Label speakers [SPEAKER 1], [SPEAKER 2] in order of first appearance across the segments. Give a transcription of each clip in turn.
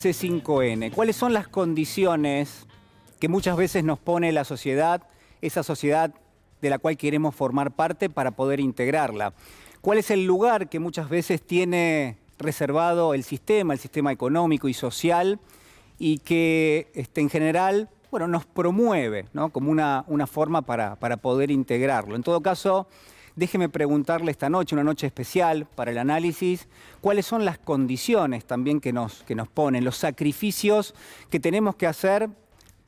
[SPEAKER 1] C5N. ¿Cuáles son las condiciones que muchas veces nos pone la sociedad, esa sociedad de la cual queremos formar parte para poder integrarla? ¿Cuál es el lugar que muchas veces tiene reservado el sistema económico y social y que en general, bueno, nos promueve, ¿no?, como una forma para poder integrarlo? En todo caso, déjeme preguntarle esta noche, una noche especial para el análisis, cuáles son las condiciones también que nos ponen, los sacrificios que tenemos que hacer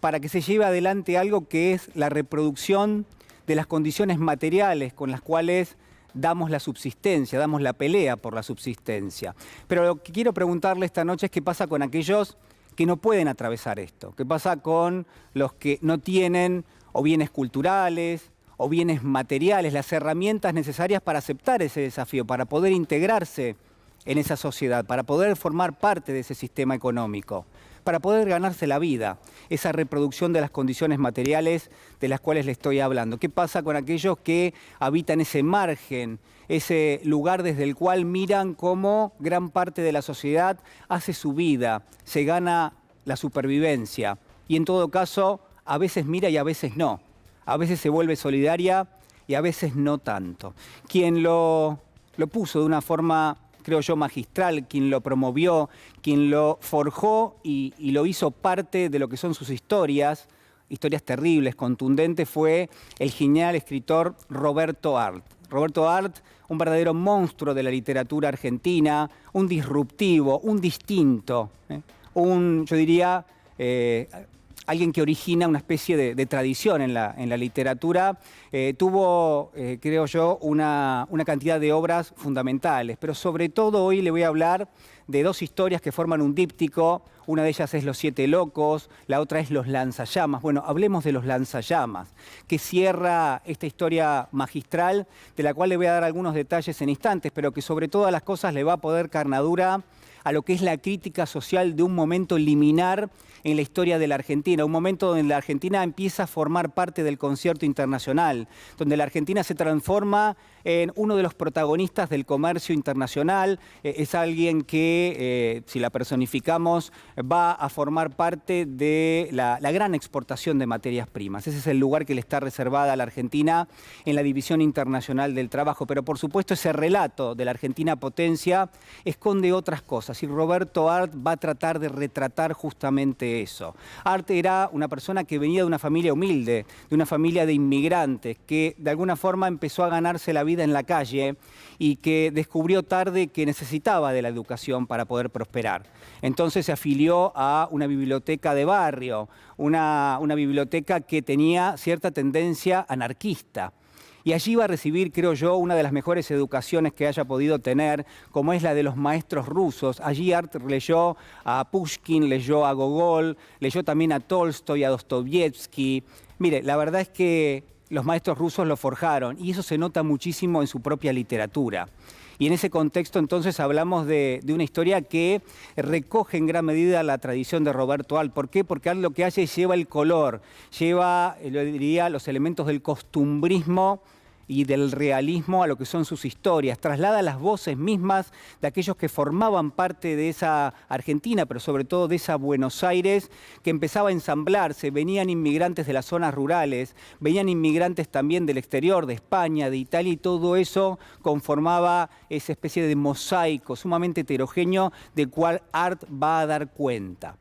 [SPEAKER 1] para que se lleve adelante algo que es la reproducción de las condiciones materiales con las cuales damos la subsistencia, damos la pelea por la subsistencia. Pero lo que quiero preguntarle esta noche es qué pasa con aquellos que no pueden atravesar esto, qué pasa con los que no tienen o bienes culturales, o bienes materiales, las herramientas necesarias para aceptar ese desafío, para poder integrarse en esa sociedad, para poder formar parte de ese sistema económico, para poder ganarse la vida, esa reproducción de las condiciones materiales de las cuales le estoy hablando. ¿Qué pasa con aquellos que habitan ese margen, ese lugar desde el cual miran cómo gran parte de la sociedad hace su vida, se gana la supervivencia y en todo caso a veces mira y a veces no? A veces se vuelve solidaria y a veces no tanto. Quien lo puso de una forma, creo yo, magistral, quien lo promovió, quien lo forjó y lo hizo parte de lo que son sus historias terribles, contundentes, fue el genial escritor Roberto Arlt. Roberto Arlt, un verdadero monstruo de la literatura argentina, un disruptivo, un distinto, yo diría, alguien que origina una especie de tradición en la literatura. Tuvo, creo yo, una cantidad de obras fundamentales, pero sobre todo hoy le voy a hablar de dos historias que forman un díptico. Una de ellas es Los Siete Locos, la otra es Los Lanzallamas. Bueno, hablemos de Los Lanzallamas, que cierra esta historia magistral, de la cual le voy a dar algunos detalles en instantes, pero que sobre todas las cosas le va a poder carnadura a lo que es la crítica social de un momento liminar en la historia de la Argentina, un momento donde la Argentina empieza a formar parte del concierto internacional, donde la Argentina se transforma en uno de los protagonistas del comercio internacional, es alguien que, si la personificamos, va a formar parte de la gran exportación de materias primas. Ese es el lugar que le está reservada a la Argentina en la División Internacional del Trabajo, pero por supuesto ese relato de la Argentina potencia esconde otras cosas y Roberto Arlt va a tratar de retratar justamente eso. Arlt era una persona que venía de una familia humilde, de una familia de inmigrantes, que de alguna forma empezó a ganarse la vida en la calle y que descubrió tarde que necesitaba de la educación para poder prosperar. Entonces se afilió a una biblioteca de barrio, una biblioteca que tenía cierta tendencia anarquista. Y allí va a recibir, creo yo, una de las mejores educaciones que haya podido tener, como es la de los maestros rusos. Allí Arlt leyó a Pushkin, leyó a Gogol, leyó también a Tolstoy, a Dostoyevsky. Mire, la verdad es que los maestros rusos lo forjaron y eso se nota muchísimo en su propia literatura. Y en ese contexto entonces hablamos de una historia que recoge en gran medida la tradición de Roberto Arlt. ¿Por qué? Porque Arlt lo que hace es lleva el color, lleva, yo diría, los elementos del costumbrismo y del realismo a lo que son sus historias, traslada las voces mismas de aquellos que formaban parte de esa Argentina, pero sobre todo de esa Buenos Aires, que empezaba a ensamblarse. Venían inmigrantes de las zonas rurales, venían inmigrantes también del exterior, de España, de Italia, y todo eso conformaba esa especie de mosaico sumamente heterogéneo del cual Arlt va a dar cuenta.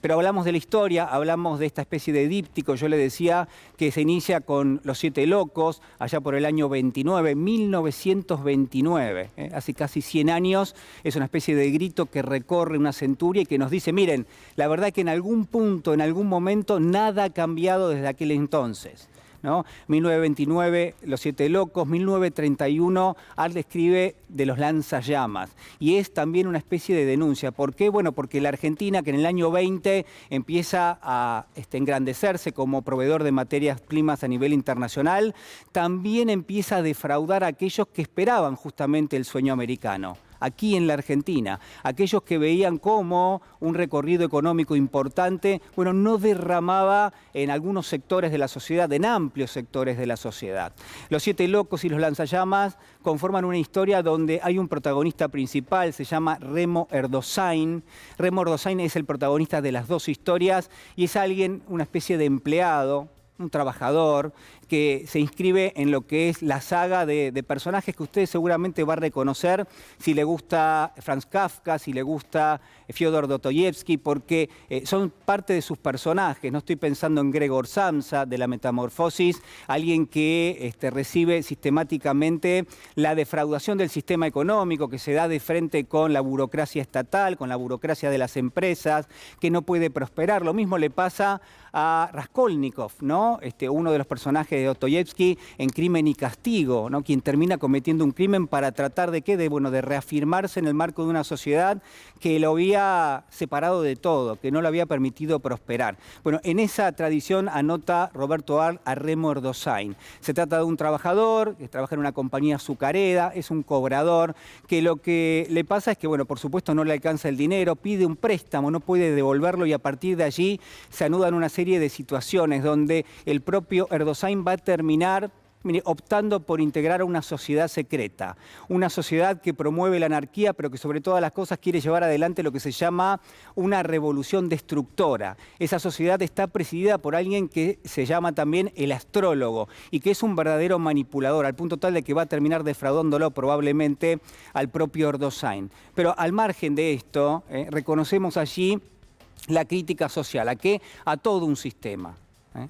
[SPEAKER 1] Pero hablamos de la historia, hablamos de esta especie de díptico, yo le decía, que se inicia con Los Siete Locos, allá por el año 29, 1929, hace casi 100 años, es una especie de grito que recorre una centuria y que nos dice, miren, la verdad es que en algún punto, en algún momento, nada ha cambiado desde aquel entonces, ¿no? 1929, Los Siete Locos, 1931, Arlt escribe de Los Lanzallamas. Y es también una especie de denuncia. ¿Por qué? Bueno, porque la Argentina, que en el año 20 empieza a engrandecerse como proveedor de materias primas a nivel internacional, también empieza a defraudar a aquellos que esperaban justamente el sueño americano. aquí en la Argentina. Aquellos que veían cómo un recorrido económico importante, bueno, no derramaba en algunos sectores de la sociedad, en amplios sectores de la sociedad. Los Siete Locos y los Lanzallamas conforman una historia donde hay un protagonista principal, se llama Remo Erdosain. Remo Erdosain es el protagonista de las dos historias y es alguien, una especie de empleado, un trabajador que se inscribe en lo que es la saga de personajes que usted seguramente va a reconocer si le gusta Franz Kafka, si le gusta Fyodor Dostoyevsky, porque son parte de sus personajes. No estoy pensando en Gregor Samsa, de la Metamorfosis, alguien que recibe sistemáticamente la defraudación del sistema económico, que se da de frente con la burocracia estatal, con la burocracia de las empresas, que no puede prosperar. Lo mismo le pasa a Raskolnikov, ¿no? Uno de los personajes de Dostoyevsky en Crimen y Castigo, ¿no? Quien termina cometiendo un crimen para tratar de ¿qué? De reafirmarse en el marco de una sociedad que lo había separado de todo, que no le había permitido prosperar. Bueno, en esa tradición anota Roberto Arlt a Remo Erdosain. Se trata de un trabajador que trabaja en una compañía azucarera, es un cobrador, que lo que le pasa es que, bueno, por supuesto no le alcanza el dinero, pide un préstamo, no puede devolverlo y a partir de allí se anudan una serie de situaciones donde el propio Erdosain va a terminar optando por integrar a una sociedad secreta, una sociedad que promueve la anarquía, pero que sobre todas las cosas quiere llevar adelante lo que se llama una revolución destructora. Esa sociedad está presidida por alguien que se llama también el astrólogo y que es un verdadero manipulador, al punto tal de que va a terminar defraudándolo probablemente al propio Erdosain. Pero al margen de esto, reconocemos allí la crítica social. ¿A qué? A todo un sistema.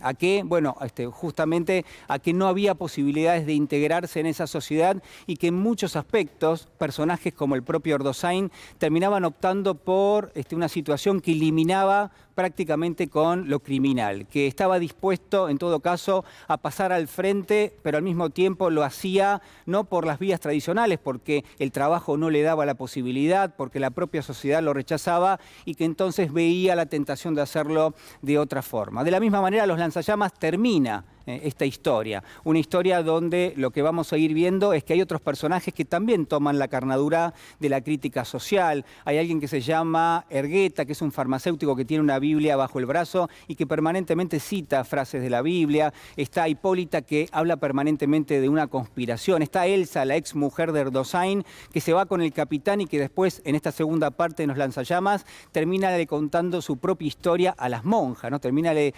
[SPEAKER 1] ¿A qué? Bueno, justamente a que no había posibilidades de integrarse en esa sociedad y que en muchos aspectos personajes como el propio Erdosain terminaban optando por una situación que eliminaba prácticamente con lo criminal, que estaba dispuesto en todo caso a pasar al frente, pero al mismo tiempo lo hacía no por las vías tradicionales, porque el trabajo no le daba la posibilidad, porque la propia sociedad lo rechazaba y que entonces veía la tentación de hacerlo de otra forma. De la misma manera, Los Lanzallamas termina esta historia. Una historia donde lo que vamos a ir viendo es que hay otros personajes que también toman la carnadura de la crítica social. Hay alguien que se llama Ergueta, que es un farmacéutico que tiene una Biblia bajo el brazo y que permanentemente cita frases de la Biblia. Está Hipólita, que habla permanentemente de una conspiración. Está Elsa, la ex mujer de Erdosain, que se va con el capitán y que después, en esta segunda parte de Los Lanzallamas, termina contando su propia historia a las monjas, ¿no? Termina de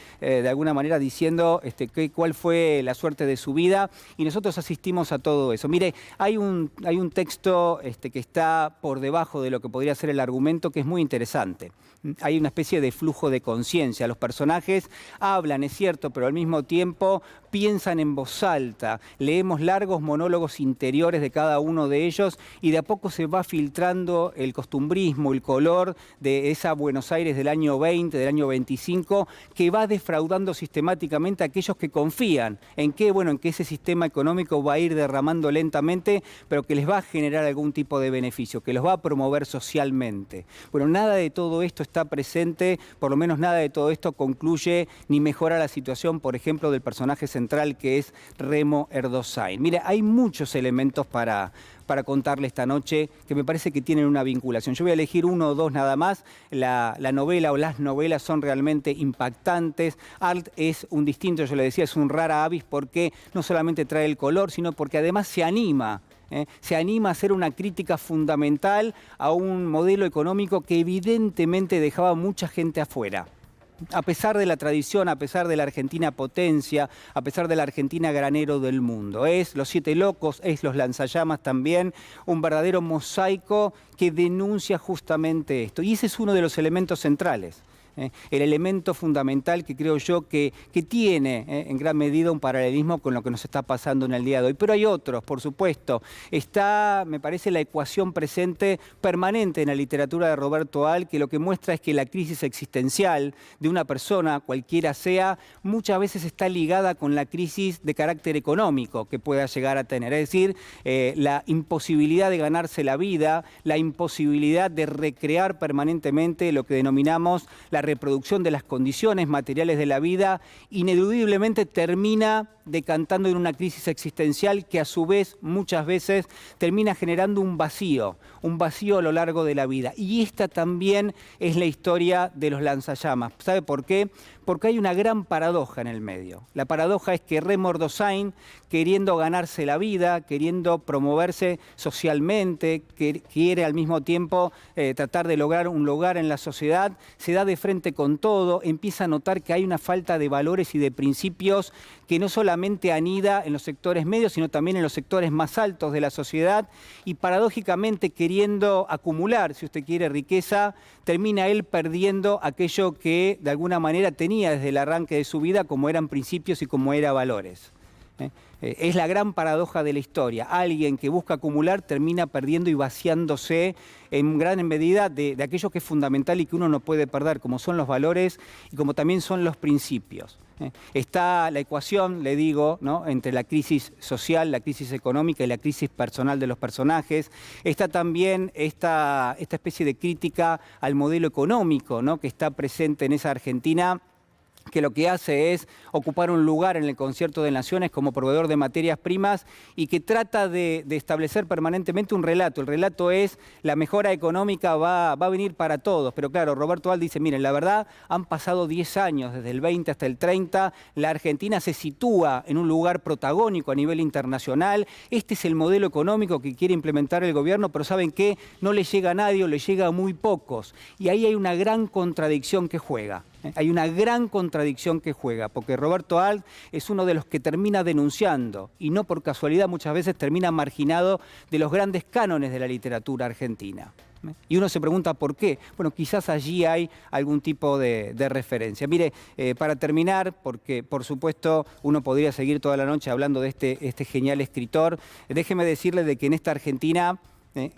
[SPEAKER 1] alguna manera diciendo cuál fue la suerte de su vida, y nosotros asistimos a todo eso. Mire, hay un texto que está por debajo de lo que podría ser el argumento, que es muy interesante. Hay una especie de flujo de conciencia. Los personajes hablan, es cierto, pero al mismo tiempo piensan en voz alta. Leemos largos monólogos interiores de cada uno de ellos y de a poco se va filtrando el costumbrismo, el color de esa Buenos Aires del año 20, del año 25, que va defraudando sistemáticamente a aquellos que confían en que, bueno, en que ese sistema económico va a ir derramando lentamente, pero que les va a generar algún tipo de beneficio, que los va a promover socialmente. Bueno, nada de todo esto está presente, por lo menos nada de todo esto concluye ni mejora la situación, por ejemplo, del personaje central que es Remo Erdosain. Mira, hay muchos elementos para contarle esta noche que me parece que tienen una vinculación. Yo voy a elegir uno o dos nada más. La novela o las novelas son realmente impactantes. Arlt es un distinto, yo le decía, es un rara avis porque no solamente trae el color, sino porque además se anima a hacer una crítica fundamental a un modelo económico que evidentemente dejaba mucha gente afuera. A pesar de la tradición, a pesar de la Argentina potencia, a pesar de la Argentina granero del mundo. Es Los Siete Locos, es Los Lanzallamas también, un verdadero mosaico que denuncia justamente esto. Y ese es uno de los elementos centrales. El elemento fundamental que creo yo que tiene en gran medida un paralelismo con lo que nos está pasando en el día de hoy. Pero hay otros, por supuesto. Está, me parece, la ecuación presente permanente en la literatura de Roberto Arlt, que lo que muestra es que la crisis existencial de una persona, cualquiera sea, muchas veces está ligada con la crisis de carácter económico que pueda llegar a tener. Es decir, la imposibilidad de ganarse la vida, la imposibilidad de recrear permanentemente lo que denominamos la reproducción de las condiciones materiales de la vida, ineludiblemente termina decantando en una crisis existencial que a su vez muchas veces termina generando un vacío a lo largo de la vida. Y esta también es la historia de los lanzallamas. ¿Sabe por qué? Porque hay una gran paradoja en el medio. La paradoja es que Remo Ordosain, queriendo ganarse la vida, queriendo promoverse socialmente, que quiere al mismo tiempo tratar de lograr un lugar en la sociedad, se da de frente con todo, empieza a notar que hay una falta de valores y de principios que no solamente anida en los sectores medios, sino también en los sectores más altos de la sociedad, y paradójicamente queriendo acumular, si usted quiere, riqueza, termina él perdiendo aquello que de alguna manera tenía desde el arranque de su vida, como eran principios y como eran valores. Es la gran paradoja de la historia. Alguien que busca acumular termina perdiendo y vaciándose en gran medida de aquello que es fundamental y que uno no puede perder, como son los valores y como también son los principios. Está la ecuación, le digo, ¿no?, entre la crisis social, la crisis económica y la crisis personal de los personajes. Está también esta especie de crítica al modelo económico, ¿no?, que está presente en esa Argentina, que lo que hace es ocupar un lugar en el concierto de naciones como proveedor de materias primas y que trata de establecer permanentemente un relato. El relato es: la mejora económica va a venir para todos. Pero claro, Roberto Alt dice: miren, la verdad, han pasado 10 años, desde el 20 hasta el 30, la Argentina se sitúa en un lugar protagónico a nivel internacional. Este es el modelo económico que quiere implementar el gobierno, pero ¿saben qué? No le llega a nadie o le llega a muy pocos. Y ahí hay una gran contradicción que juega. Hay una gran contradicción que juega, porque Roberto Alt es uno de los que termina denunciando, y no por casualidad muchas veces termina marginado de los grandes cánones de la literatura argentina. Y uno se pregunta por qué. Bueno, quizás allí hay algún tipo de referencia. Mire, para terminar, porque por supuesto uno podría seguir toda la noche hablando de este genial escritor, déjeme decirle de que en esta Argentina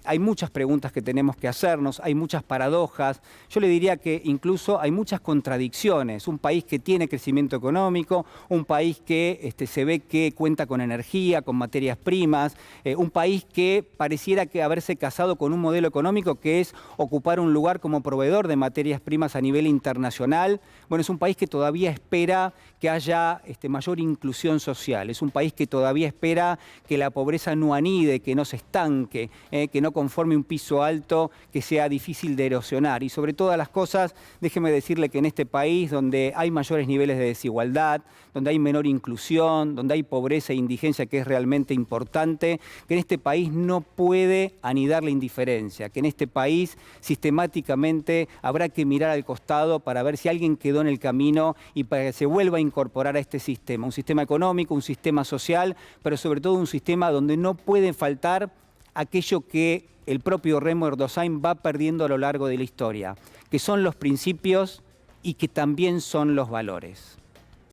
[SPEAKER 1] hay muchas preguntas que tenemos que hacernos, hay muchas paradojas. Yo le diría que incluso hay muchas contradicciones. Un país que tiene crecimiento económico, un país que se ve que cuenta con energía, con materias primas, un país que pareciera que haberse casado con un modelo económico que es ocupar un lugar como proveedor de materias primas a nivel internacional. Bueno, es un país que todavía espera que haya mayor inclusión social. Es un país que todavía espera que la pobreza no anide, que no se estanque, que no conforme un piso alto que sea difícil de erosionar. Y sobre todas las cosas, déjeme decirle que en este país, donde hay mayores niveles de desigualdad, donde hay menor inclusión, donde hay pobreza e indigencia, que es realmente importante, que en este país no puede anidar la indiferencia, que en este país sistemáticamente habrá que mirar al costado para ver si alguien quedó en el camino y para que se vuelva a incorporar a este sistema. Un sistema económico, un sistema social, pero sobre todo un sistema donde no puede faltar aquello que el propio Remo Ordosain va perdiendo a lo largo de la historia, que son los principios y que también son los valores.